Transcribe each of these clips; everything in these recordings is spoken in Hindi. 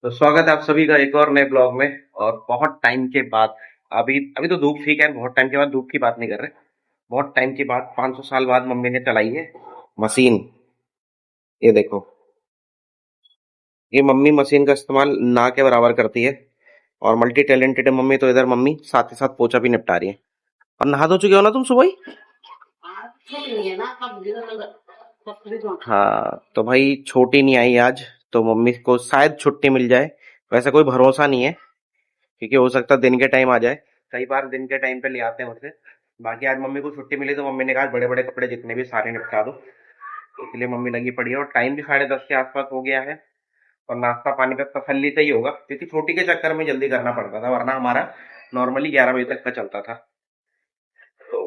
तो स्वागत है आप सभी का एक और नए ब्लॉग में। और बहुत टाइम के बाद अभी अभी तो धूप ठीक है। बहुत टाइम के बाद धूप की बात नहीं कर रहे। बहुत टाइम के बाद 500 साल बाद मम्मी ने चलाई है मशीन। ये देखो, ये मम्मी मशीन का इस्तेमाल ना के बराबर करती है। और मल्टी टैलेंटेड है मम्मी। तो इधर मम्मी साथ ही साथ पोछा भी निपटा रही है। और नहा धो चुके हो ना तुम सुबह ही? हाँ तो भाई छोटी नहीं आई आज। तो मम्मी को शायद छुट्टी मिल जाए। वैसे कोई भरोसा नहीं है, क्योंकि हो सकता है दिन के टाइम आ जाए। कई बार दिन के टाइम पे ले आते हैं मुझसे। बाकी आज मम्मी को छुट्टी मिली तो मम्मी ने कहा बड़े बड़े कपड़े जितने भी सारे निपटा दो। इसलिए मम्मी लगी पड़ी है। और टाइम भी 10:30 के आसपास हो गया है। और नाश्ता पानी का तसल्ली से ही होगा, क्योंकि छोटी के चक्कर में जल्दी करना पड़ता था, वरना हमारा नॉर्मली 11 बजे तक का चलता था। तो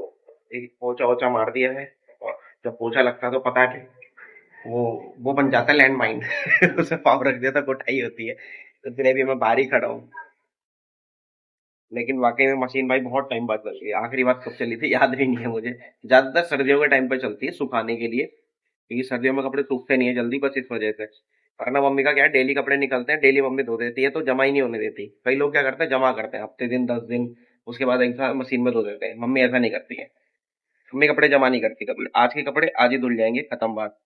एक पोछा वोछा मार दिया है। और जब पोछा लगता है तो पता है वो वो बन जाता है लैंड माइन। उसे पाँव रख दिया तो कुटाई होती है। तो इसलिए भी मैं बाहर ही खड़ा हूँ। लेकिन वाकई में मशीन भाई बहुत टाइम बाद चल रही है। आखिरी बार कब चली थी याद भी नहीं है मुझे। ज्यादातर सर्दियों के टाइम पे चलती है सुखाने के लिए, क्योंकि सर्दियों में कपड़े सूखते नहीं है जल्दी, बस इस वजह से। वरना मम्मी का क्या है, डेली कपड़े निकलते हैं, डेली मम्मी धो देती है, तो जमा ही नहीं होने देती। कई लोग क्या करते हैं, जमा करते हैं हफ्ते दिन 10 दिन, उसके बाद एक साथ मशीन में धो देते हैं। मम्मी ऐसा नहीं करती है। मम्मी कपड़े जमा नहीं करती कभी। आज के कपड़े आज ही धुल जाएंगे, खत्म बात।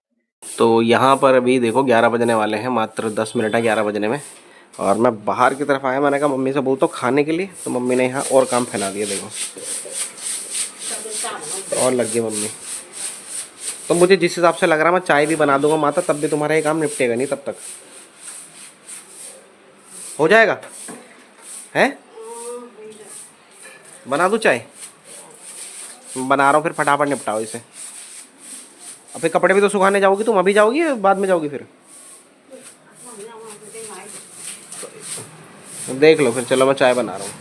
तो यहाँ पर अभी देखो 11 बजने वाले हैं, मात्र 10 मिनट है 11 बजने में। और मैं बाहर की तरफ आया, मैंने कहा मम्मी से बोलता हूँ खाने के लिए। तो मम्मी ने यहाँ और काम फैला दिया देखो। तो और लग गई मम्मी। तो मुझे जिस हिसाब से लग रहा है, मैं चाय भी बना दूंगा माता, तब भी तुम्हारा ये काम निपटेगा नहीं तब तक। हो जाएगा है? बना दूँ चाय? बना रहा हूँ, फिर फटाफट निपटाओ इसे। अब फिर कपड़े भी तो सुखाने जाओगी तुम, अभी जाओगी या बाद में जाओगी फिर? देख लो फिर, चलो मैं चाय बना रहा हूँ।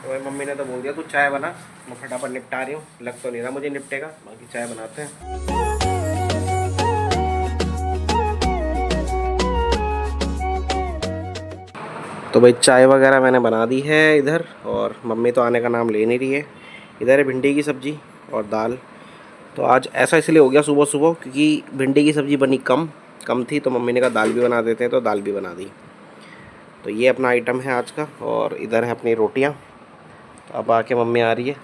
तो मम्मी ने तो बोल दिया तू चाय बना, मैं फटाफट निपटा रही हूँ। लग तो नहीं रहा मुझे निपटेगा, बाकी चाय बनाते हैं। तो भाई चाय वगैरह मैंने बना दी है इधर। और मम्मी तो आने का नाम ले नहीं रही है। इधर है भिंडी की सब्जी और दाल। तो आज ऐसा इसलिए हो गया सुबह सुबह, क्योंकि भिंडी की सब्जी बनी कम कम थी, तो मम्मी ने कहा दाल भी बना देते हैं, तो दाल भी बना दी। तो ये अपना आइटम है आज का। और इधर है अपनी रोटियाँ। तो अब आके मम्मी आ रही है।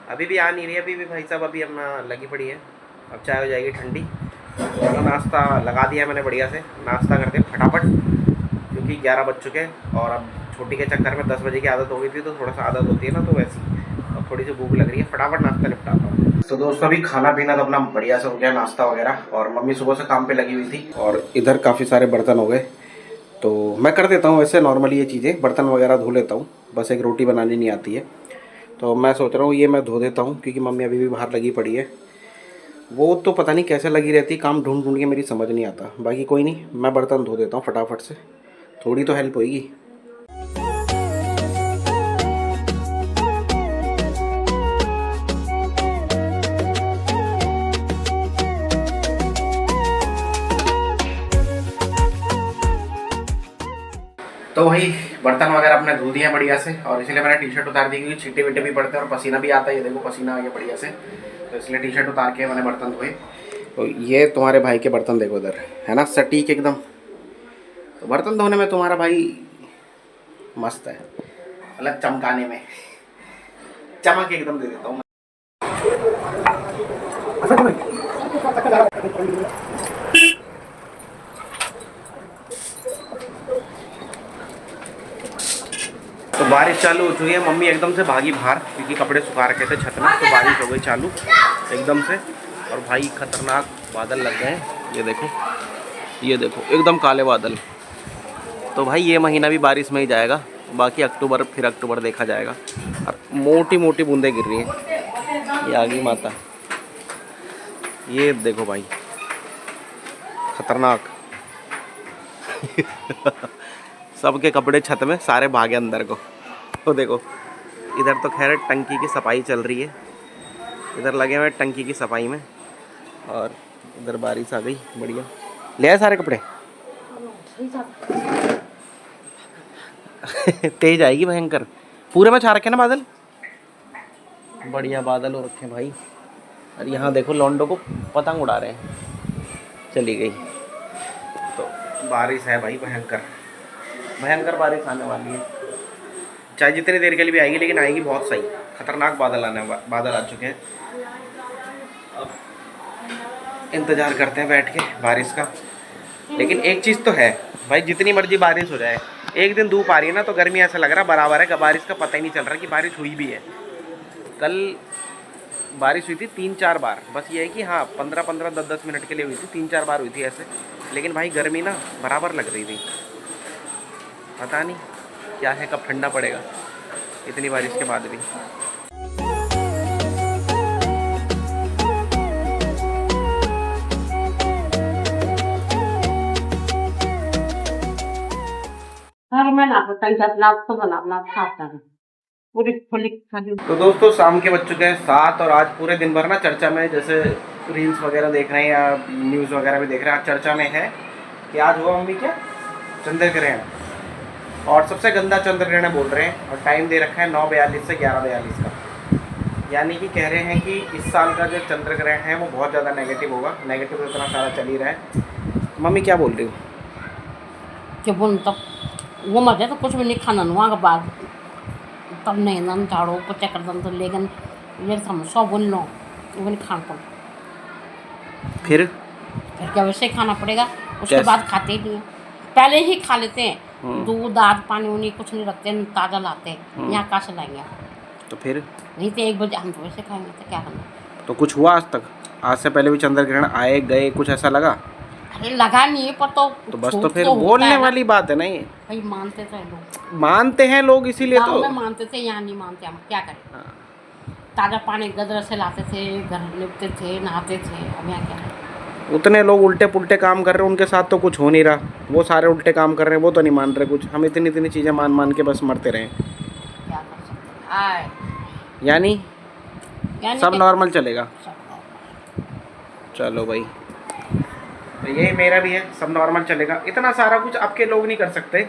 अभी भी आ नहीं रही है, अभी भी भाई साहब अभी अपना लगी पड़ी है। अब चाय हो जाएगी ठंडी। तो नाश्ता लगा दिया मैंने बढ़िया से। नाश्ता करते हैं फटाफट, क्योंकि 11 बज चुके हैं। और अब छोटी के चक्कर में 10 बजे की आदत हो गई थी, तो थोड़ा सा आदत होती है ना, तो वैसी अब थोड़ी सी भूख लग रही है, फटाफट नाश्ता निपटाता हूँ। तो दोस्तों अभी खाना पीना तो अपना बढ़िया से हो गया, नाश्ता वगैरह। और मम्मी सुबह से काम पे लगी हुई थी। और इधर काफ़ी सारे बर्तन हो गए। तो मैं कर देता हूँ वैसे नॉर्मली ये चीज़ें, बर्तन वगैरह धो लेता हूँ। बस एक रोटी बनानी नहीं आती है। तो मैं सोच रहा हूँ ये मैं धो देता हूँ, क्योंकि मम्मी अभी भी बाहर लगी पड़ी है। वो तो पता नहीं कैसे लगी रहती, काम ढूंढ ढूंढ के मेरी समझ नहीं आता। बाकी कोई नहीं, मैं बर्तन धो देता हूँ फटाफट से, थोड़ी तो हेल्प होगी। तो वही बर्तन वगैरह अपने धो दिए बढ़िया से। और इसलिए मैंने टी शर्ट उतार दी, क्योंकि छींटे वीटे भी पड़ते हैं और पसीना भी आता है। ये देखो पसीना आ गया बढ़िया से। तो इसलिए टी शर्ट उतार के मैंने बर्तन धोए। तो ये तुम्हारे भाई के बर्तन देखो इधर, है ना सटीक एकदम। तो बर्तन धोने में तुम्हारा भाई मस्त है, मतलब चमकाने में चमक एकदम दे देता हूँ। तो बारिश चालू हो चुकी है। मम्मी एकदम से भागी बाहर, क्योंकि कपड़े सुखा रखे थे छत में। तो बारिश हो गई चालू एकदम से। और भाई खतरनाक बादल लग गए हैं। ये देखो एकदम काले बादल। तो भाई ये महीना भी बारिश में ही जाएगा। बाकी अक्टूबर, फिर अक्टूबर देखा जाएगा। और मोटी मोटी बूंदें गिर रही हैं। ये आ गई माता। ये देखो भाई खतरनाक। सबके कपड़े छत में, सारे भागे अंदर को। तो देखो इधर तो खैर टंकी की सफाई चल रही है। इधर लगे हुए टंकी की सफाई में। और इधर बारिश आ गई बढ़िया। ले आए सारे कपड़े? तेज आएगी भयंकर। पूरे में छा रखे ना बादल, बढ़िया बादल हो रखे भाई। और यहाँ देखो लौंडो को पतंग उड़ा रहे हैं। चली गई। तो बारिश है भाई भयंकर। भयंकर बारिश आने वाली है, चाहे जितनी देर के लिए भी आएगी, लेकिन आएगी बहुत सही। खतरनाक बादल आ चुके हैं। अब इंतज़ार करते हैं बैठ के बारिश का। लेकिन एक चीज़ तो है भाई, जितनी मर्जी बारिश हो जाए, एक दिन धूप आ रही है ना तो गर्मी ऐसा लग रहा बराबर है कि बारिश का पता ही नहीं चल रहा कि बारिश हुई भी है। कल बारिश हुई थी 3-4 बार, बस ये है कि हाँ 15-15, 10-10 मिनट के लिए हुई थी, 3-4 बार हुई थी ऐसे। लेकिन भाई गर्मी ना बराबर लग रही थी। पता नहीं क्या है, कब ठंडा पड़ेगा इतनी बारिश के बाद भी। तो दोस्तों शाम के बज चुके हैं 7 और आज पूरे दिन भर ना चर्चा में, जैसे रील्स वगैरह देख रहे हैं या न्यूज़ वगैरह भी देख रहे हैं, आज चर्चा में है कि आज हुआ मम्मी क्या, चंद्र ग्रहण। और सबसे गंदा चंद्र ग्रहण बोल रहे हैं, और टाइम दे रखा है 9:42 से 11:42 का। यानी कि कह रहे हैं कि इस साल का जो चंद्र ग्रहण है वो बहुत ज़्यादा नेगेटिव होगा। नेगेटिव तो इतना सारा चल ही रहा है। मम्मी क्या बोल रही हो? कि बोल तब वो मजे तो कुछ भी नहीं खाना वहाँ के बाद तब नहीं नन झाड़ो पोछा कर दन, तो लेकिन ये हम सब बोल लो वो नहीं खाना पड़ा। फिर क्या वैसे ही खाना पड़ेगा, उसके कैसे? बाद खाते ही नहीं हैं। पहले ही खा लेते हैं, दूध दाद पानी उनी कुछ नहीं रखते, ताज़ा लाते हैं। यहाँ कहाँ से लाएंगे? तो फिर नहीं तो 1 बजे हम तो वैसे खाएंगे, तो क्या करना। तो कुछ हुआ आज तक? आज से पहले भी चंद्र ग्रहण आए गए, कुछ ऐसा लगा? अरे लगा नहीं है पर तो बस तो फिर बोलने वाली बात है ना ये। भाई मानते तो है लोग, मानते हैं लोग, इसीलिए गाँव तो में मानते थे, यहाँ नहीं मानते। हम क्या करें? ताज़ा पानी गदर से लाते थे, घर लिपते थे, नहाते थे। अब यहाँ क्या है? उतने लोग उल्टे पुल्टे काम कर रहे हैं, उनके साथ तो कुछ हो नहीं रहा। वो सारे उल्टे काम कर रहे हैं, वो तो नहीं मान रहे कुछ। हम इतनी इतनी चीज़ें मान मान के बस मरते रहे। क्या कर सकते हैं? आए यानी सब नॉर्मल चलेगा। सब नॉर्मल। चलो भाई, तो यही मेरा भी है, सब नॉर्मल चलेगा। इतना सारा कुछ आपके लोग नहीं कर सकते,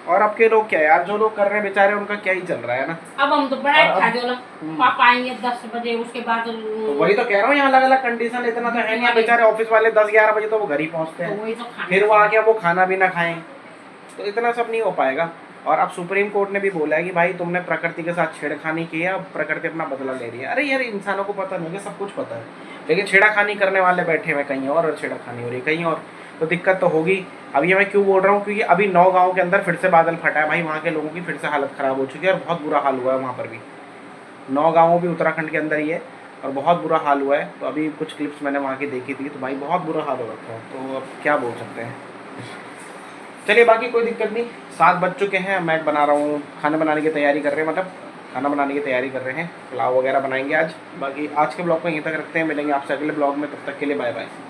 और आपके लोग क्या यार, जो लोग कर रहे हैं बेचारे, उनका क्या ही चल रहा है ना। अब हम तो बड़ा खा जो ना, पापा आएंगे 10 बजे, उसके बाद तो वही तो कह रहा हूँ, यहाँ अलग अलग कंडीशन इतना तो है नहीं। बेचारे ऑफिस वाले 10-11 बजे तो वो घर ही पहुँचते हैं, वही तो खाना, फिर वो आके वो खाना भी ना खाएं, तो इतना सब नहीं हो पाएगा। और अब सुप्रीम कोर्ट ने भी बोला है कि भाई तुमने प्रकृति के साथ छेड़खानी की है, अब प्रकृति अपना बदला ले रही है। अरे यार, इंसानों को पता नहीं है, सब कुछ पता है, लेकिन छेड़खानी करने वाले बैठे हुए कहीं और छेड़खानी हो रही कहीं और, तो दिक्कत तो होगी। अब ये मैं क्यों बोल रहा हूँ, क्योंकि अभी 9 गाँव के अंदर फिर से बादल फटा है भाई। वहाँ के लोगों की फिर से हालत ख़राब हो चुकी है, और बहुत बुरा हाल हुआ है वहाँ पर भी। 9 गाँव भी उत्तराखंड के अंदर ही है, और बहुत बुरा हाल हुआ है। तो अभी कुछ क्लिप्स मैंने वहाँ की देखी थी, तो भाई बहुत बुरा हाल हो रखा है। तो अब क्या बोल सकते हैं। चलिए, बाकी कोई दिक्कत नहीं। 7 बज चुके हैं, मैं बना रहा हूँ, खाना बनाने की तैयारी कर रहे हैं, मतलब खाना बनाने की तैयारी कर रहे हैं, पुलाव वगैरह बनाएंगे आज। बाकी आज के ब्लॉग को यहीं तक रखते हैं, मिलेंगे आपसे अगले ब्लॉग में, तब तक के लिए बाय बाय।